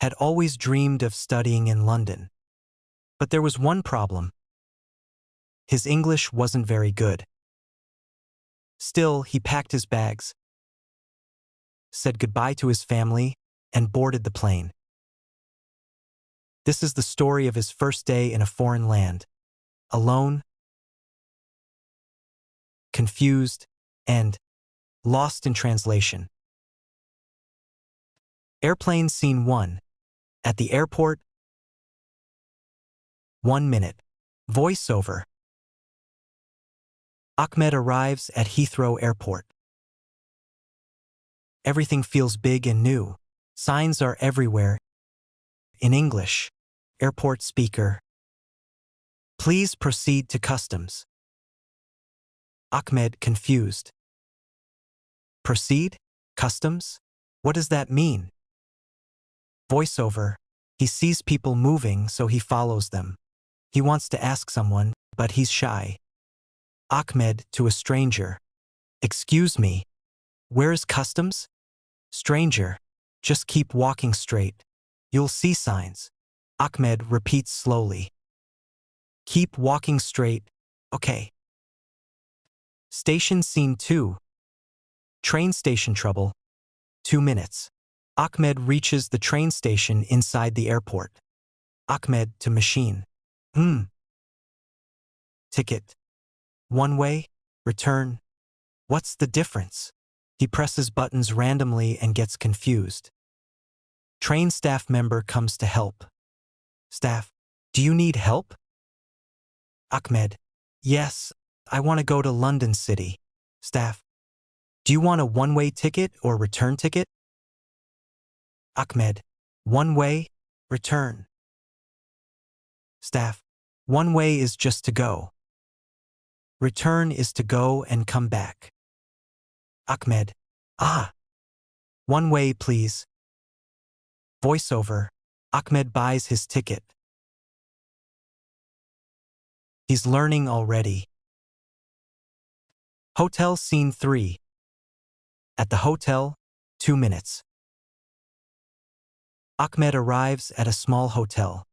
had always dreamed of studying in London. But there was one problem. His English wasn't very good. Still, he packed his bags, said goodbye to his family, and boarded the plane. This is the story of his first day in a foreign land, alone, confused, and lost in translation. Airplane Scene 1. At the airport. 1 minute. Voiceover. Ahmed arrives at Heathrow Airport. Everything feels big and new. Signs are everywhere. In English. Airport speaker. Please proceed to customs. Ahmed confused. Proceed? Customs? What does that mean? Voiceover. He sees people moving, so he follows them. He wants to ask someone, but he's shy. Ahmed to a stranger. Excuse me. Where is customs? Stranger. Just keep walking straight. You'll see signs. Ahmed repeats slowly. Keep walking straight. Okay. Station Scene 2. Train station trouble. 2 minutes. Ahmed reaches the train station inside the airport. Ahmed to machine. Ticket. One way? Return? What's the difference? He presses buttons randomly and gets confused. Train staff member comes to help. Staff. Do you need help? Ahmed. Yes, I want to go to London City. Staff. Do you want a one-way ticket or return ticket? Ahmed. One way, return. Staff. One way is just to go. Return is to go and come back. Ahmed. Ah. One way, please. Voiceover. Ahmed buys his ticket. He's learning already. Hotel Scene 3. At the hotel, 2 minutes. Ahmed arrives at a small hotel.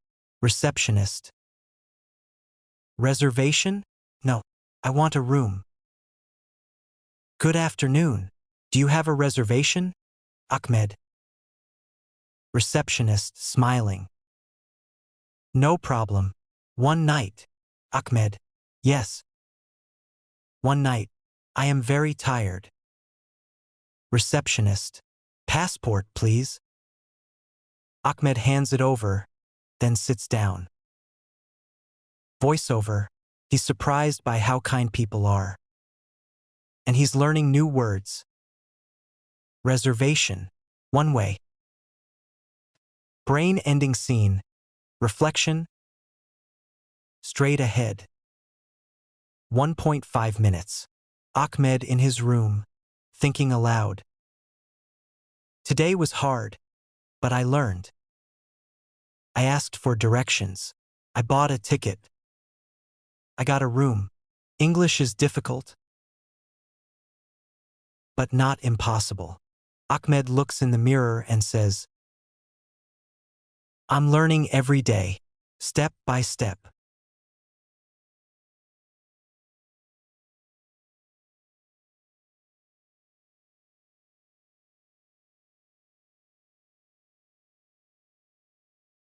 Receptionist. Reservation? No, I want a room. Good afternoon. Do you have a reservation? Ahmed. Receptionist, smiling. No problem. One night. Ahmed. Yes. One night. I am very tired. Receptionist. Passport, please. Ahmed hands it over, then sits down. Voiceover. He's surprised by how kind people are. And he's learning new words. Reservation. One way. Brain-ending scene. Reflection. Straight ahead. 1.5 minutes. Ahmed in his room, thinking aloud. Today was hard, but I learned. I asked for directions. I bought a ticket. I got a room. English is difficult, but not impossible. Ahmed looks in the mirror and says, I'm learning every day, step by step.